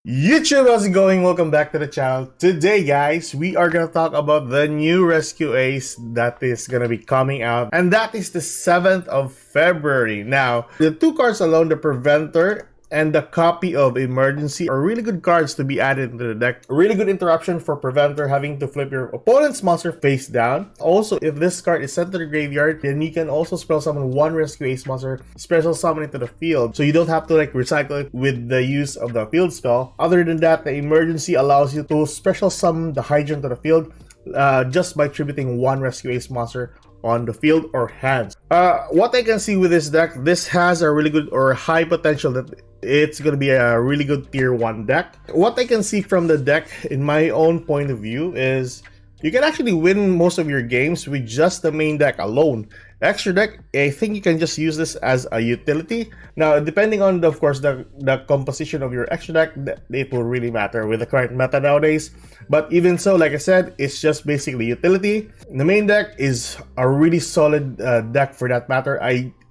YouTube, how's it going? Welcome back to the channel. Today, guys, we are gonna talk about the new Rescue Ace that is gonna be coming out, and that is the 7th of February. Now, the two cards alone, the Preventer and the Copy of Emergency, are really good cards to be added into the deck. A really good interruption for Preventer, having to flip your opponent's monster face down. Also, if this card is sent to the graveyard, then you can also spell summon one Rescue Ace monster, special summon it to the field, so you don't have to recycle it with the use of the field spell. Other than that, the Emergency allows you to special summon the Hydrant to the field just by tributing one Rescue Ace monster on the field or hands. What I can see with this deck, this has a really good or high potential that it's going to be a really good tier 1 deck. What I can see from the deck, in my own point of view, is you can actually win most of your games with just the main deck alone. Extra deck, I think you can just use this as a utility. Now, depending on, of course, the composition of your extra deck, it will really matter with the current meta nowadays. But even so, like I said, it's just basically utility. The main deck is a really solid deck for that matter.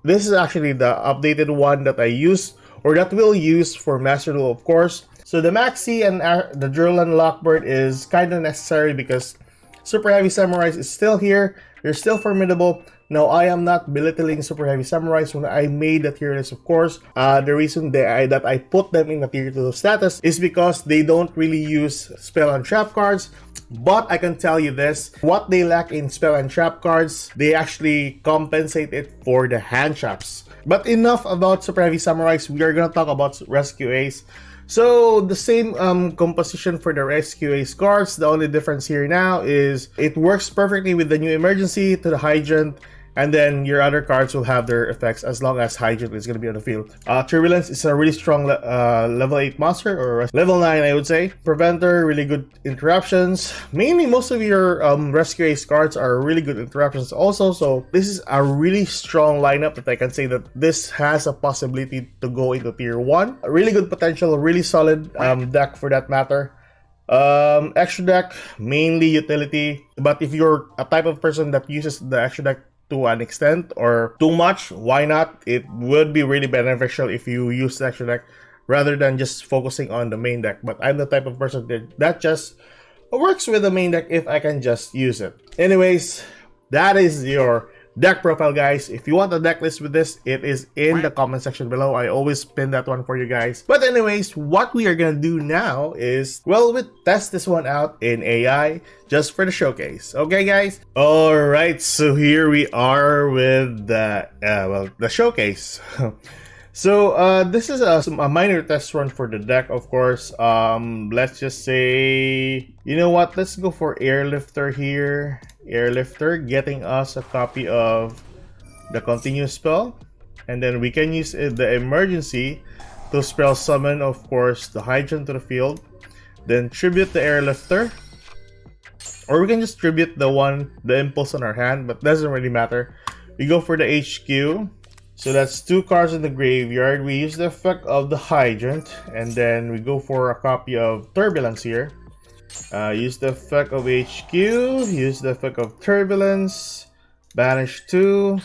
This is actually the updated one that I use, or that we'll use for Master Duel, of course. So the Maxi and the Drillland Lockbird is kind of necessary because Super Heavy Samurais is still here. They're still formidable. Now, I am not belittling Super Heavy Samurais when I made the tier list, of course. The reason that I put them in the tier 2 status is because they don't really use spell and trap cards. But I can tell you this, what they lack in spell and trap cards, they actually compensate it for the hand traps. But enough about Super Heavy Samurais, we are gonna talk about Rescue Ace. So the same composition for the Rescue Ace cards. The only difference here now is it works perfectly with the new Emergency to the Hydrant, and then your other cards will have their effects as long as Hydrant is going to be on the field. Turbulence is a really strong level 8 monster, or level 9 I would say. Preventer, really good interruptions. Mainly most of your Rescue Ace cards are really good interruptions also, so this is a really strong lineup that I can say that this has a possibility to go into tier 1. A really good potential, really solid deck for that matter. Extra deck, mainly utility, but if you're a type of person that uses the extra deck to an extent or too much, why not? It would be really beneficial if you use the extra deck rather than just focusing on the main deck. But I'm the type of person that just works with the main deck if I can just use it. Anyways, that is your deck profile, guys. If you want a deck list with this, it is in the comment section below. I always pin that one for you guys. But anyways, what we are gonna do now is, well, we test this one out in AI just for the showcase. Okay, guys? Alright, so here we are with the showcase. So this is a minor test run for the deck, of course. Let's just say, you know what, let's go for Airlifter here. Airlifter, getting us a copy of the continuous spell, and then we can use the Emergency to spell summon, of course, the Hydrant to the field, then tribute the Airlifter, or we can just tribute the Impulse on our hand, but doesn't really matter. We go for the HQ. So that's 2 cards in the graveyard. We use the effect of the Hydrant, and then we go for a copy of Turbulence here. Use the effect of HQ, use the effect of Turbulence, banish 2.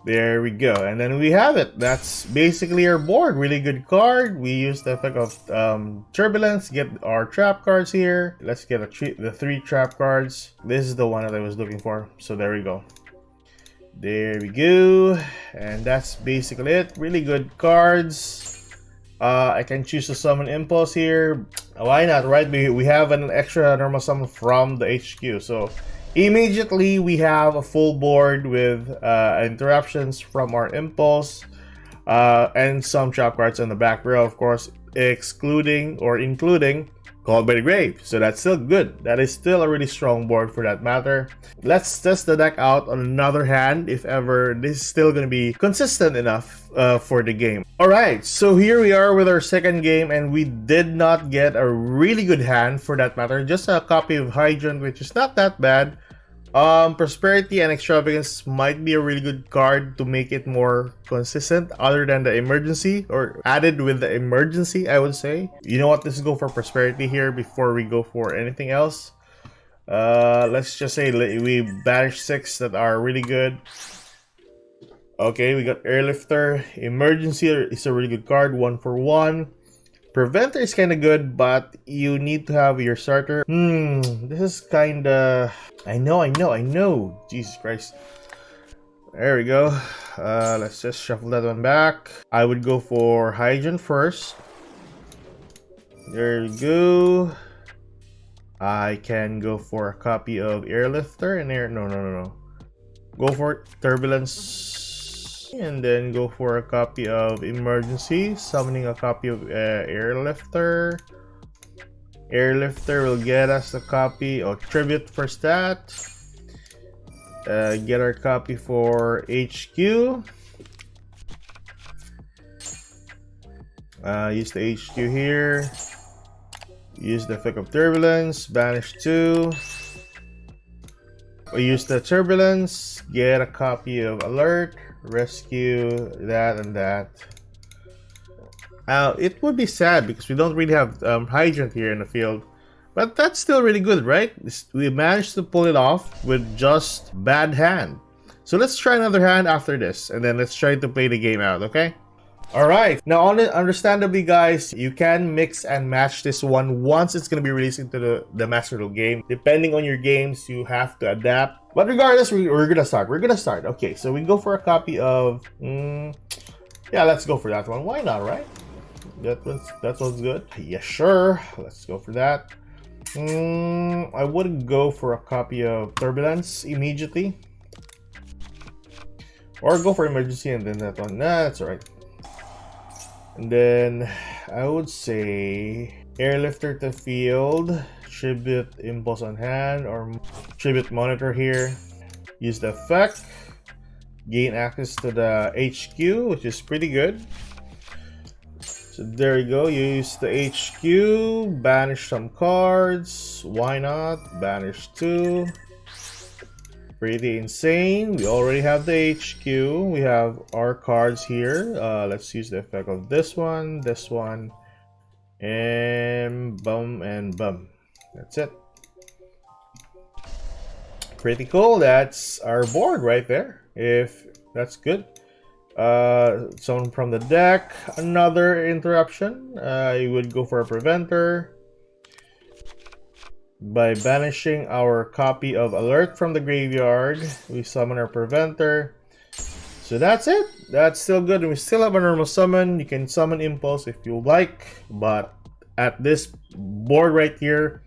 There we go, and then we have it. That's basically our board. Really good card. We use the effect of Turbulence, get our trap cards here. Let's get the 3 trap cards. This is the one that I was looking for, so there we go. There we go, and that's basically it. Really good cards. I can choose to summon Impulse here. Why not, right? We have an extra normal summon from the HQ, so immediately we have a full board with interruptions from our Impulse and some trap cards on the back row, of course, excluding or including Called by the Grave. So that's still good. That is still a really strong board for that matter. Let's test the deck out on another hand if ever this is still going to be consistent enough for the game. Alright, so here we are with our second game, and we did not get a really good hand for that matter. Just a copy of Hydrant, which is not that bad. Prosperity and Extravagance might be a really good card to make it more consistent other than the Emergency, or added with the Emergency, I would say. You know what, let's go for Prosperity here before we go for anything else. Let's just say we banish 6 that are really good. Okay, we got Airlifter. Emergency is a really good card, 1 for 1. Preventer is kind of good, but you need to have your starter. This is kind of... I know. Jesus Christ. There we go. Let's just shuffle that one back. I would go for Hydrant first. There we go. I can go for a copy of Airlifter and Air... No. Go for Turbulence. And then go for a copy of Emergency. Summoning a copy of Airlifter. Airlifter will get us a copy of Tribute for stat. Get our copy for HQ. Use the HQ here. Use the effect of Turbulence. Banish 2. We use the Turbulence. Get a copy of Alert. Rescue that and that. It would be sad because we don't really have Hydrant here in the field. But that's still really good, right? We managed to pull it off with just bad hand. So let's try another hand after this. And then let's try to play the game out, okay? Alright, now understandably guys, you can mix and match this one once it's going to be released into the Master Duel game. Depending on your games, you have to adapt. But regardless, we're going to start. Okay, so we go for a copy of... yeah, let's go for that one. Why not, right? That one's good. Yeah, sure. Let's go for that. I wouldn't go for a copy of Turbulence immediately. Or go for Emergency and then that one. Nah, that's alright. And then I would say Airlifter to field, Tribute Impulse on hand, or Tribute Monitor here. Use the effect, gain access to the HQ, which is pretty good. So there you go, use the HQ, banish some cards, why not, banish 2. Pretty insane. We already have the HQ. We have our cards here. Let's use the effect of this one, and bum. That's it. Pretty cool. That's our board right there. If that's good. Someone from the deck. Another interruption. You would go for a Preventer. By banishing our copy of Alert from the graveyard, we summon our Preventer. So that's it. That's still good. And we still have a normal summon. You can summon Impulse if you like. But at this board right here,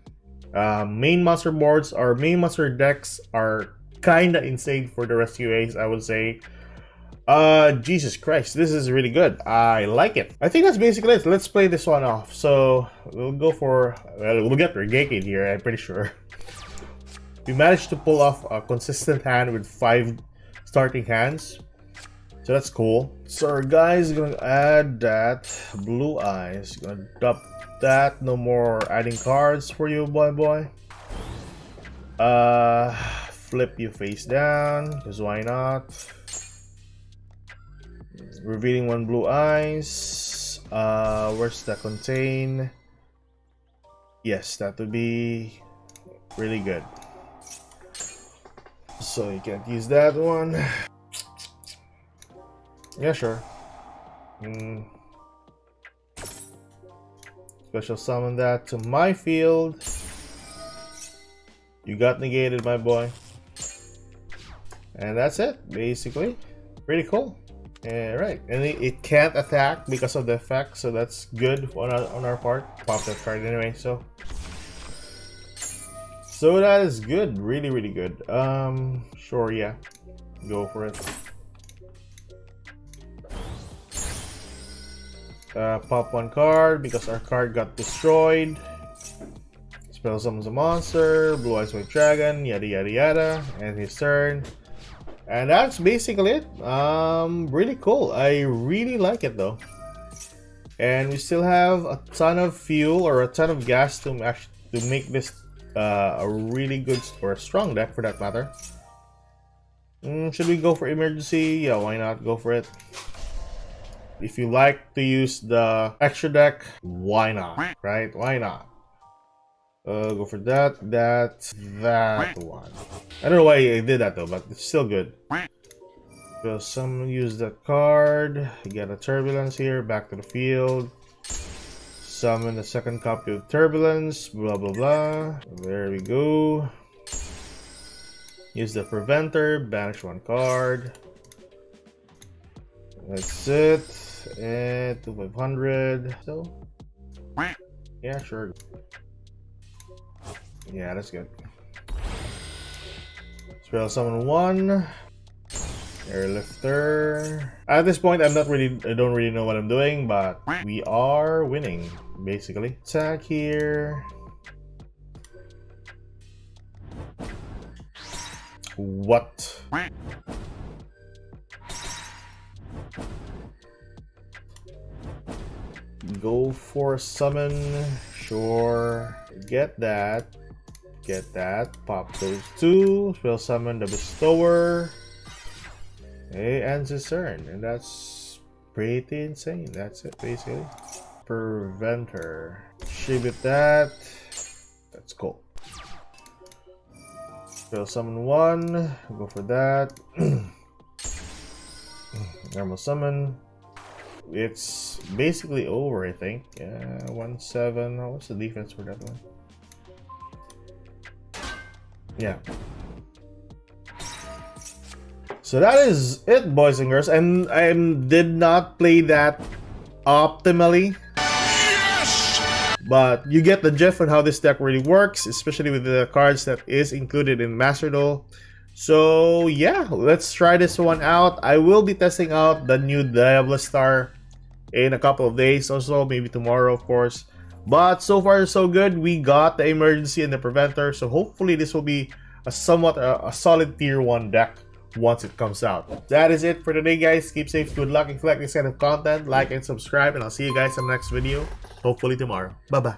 main monster boards or main monster decks are kind of insane for the Rescue Ace, I would say. Jesus Christ, this is really good. I like it. I think that's basically it. Let's play this one off. So we'll go for, we'll get Reggae here, I'm pretty sure. We managed to pull off a consistent hand with 5 starting hands. So that's cool. So our guy is gonna add that Blue Eyes. Gonna drop that. No more adding cards for you, boy. Flip you face down, because why not? Revealing 1 Blue Eyes. Where's that contain? Yes, that would be really good. So you can't use that one. Yeah, sure. Special summon that to my field. You got negated, my boy. And that's it, basically. Pretty cool. Right, and it can't attack because of the effect, so that's good on our part. Pop that card anyway, so that is good, really good. Sure, yeah, go for it. Pop 1 card because our card got destroyed. Spell summons a monster, Blue Eyes White Dragon, yada, and his turn. And that's basically it. Really cool. I really like it though. And we still have a ton of fuel or a ton of gas to make this a really good or a strong deck for that matter. Should we go for Emergency? Yeah, why not? Go for it. If you like to use the extra deck, why not? Right? Why not? Go for that one. I don't know why I did that though, but it's still good. So someone use that card. You get a Turbulence here, back to the field. Summon the second copy of Turbulence, blah blah blah. There we go. Use the Preventer, banish one card. That's it. And 2500. So, yeah, sure. Yeah, that's good. Spell summon one. Airlifter. At this point, I don't really know what I'm doing, but we are winning, basically. Attack here. What? Go for summon. Sure. Get that. Get that. Pop those two. Spell summon the Bestower. It ends his turn, and that's pretty insane. That's it, basically. Preventer. Tribute that. That's cool. Spell summon one. Go for that. Normal summon. It's basically over, I think. Yeah, 1-7. Oh, what's the defense for that one? Yeah. So that is it, boys and girls. And I did not play that optimally. Yes! But you get the gist on how this deck really works, especially with the cards that is included in Master Duel. So yeah, let's try this one out. I will be testing out the new Diablo Star in a couple of days or so, maybe tomorrow, of course. But so far so good. We got the Emergency and the Preventer, so hopefully this will be a somewhat a solid tier 1 deck once it comes out. That is it for today, guys. Keep safe, good luck. If you like this kind of content, like and subscribe, and I'll see you guys in the next video, hopefully tomorrow. Bye bye.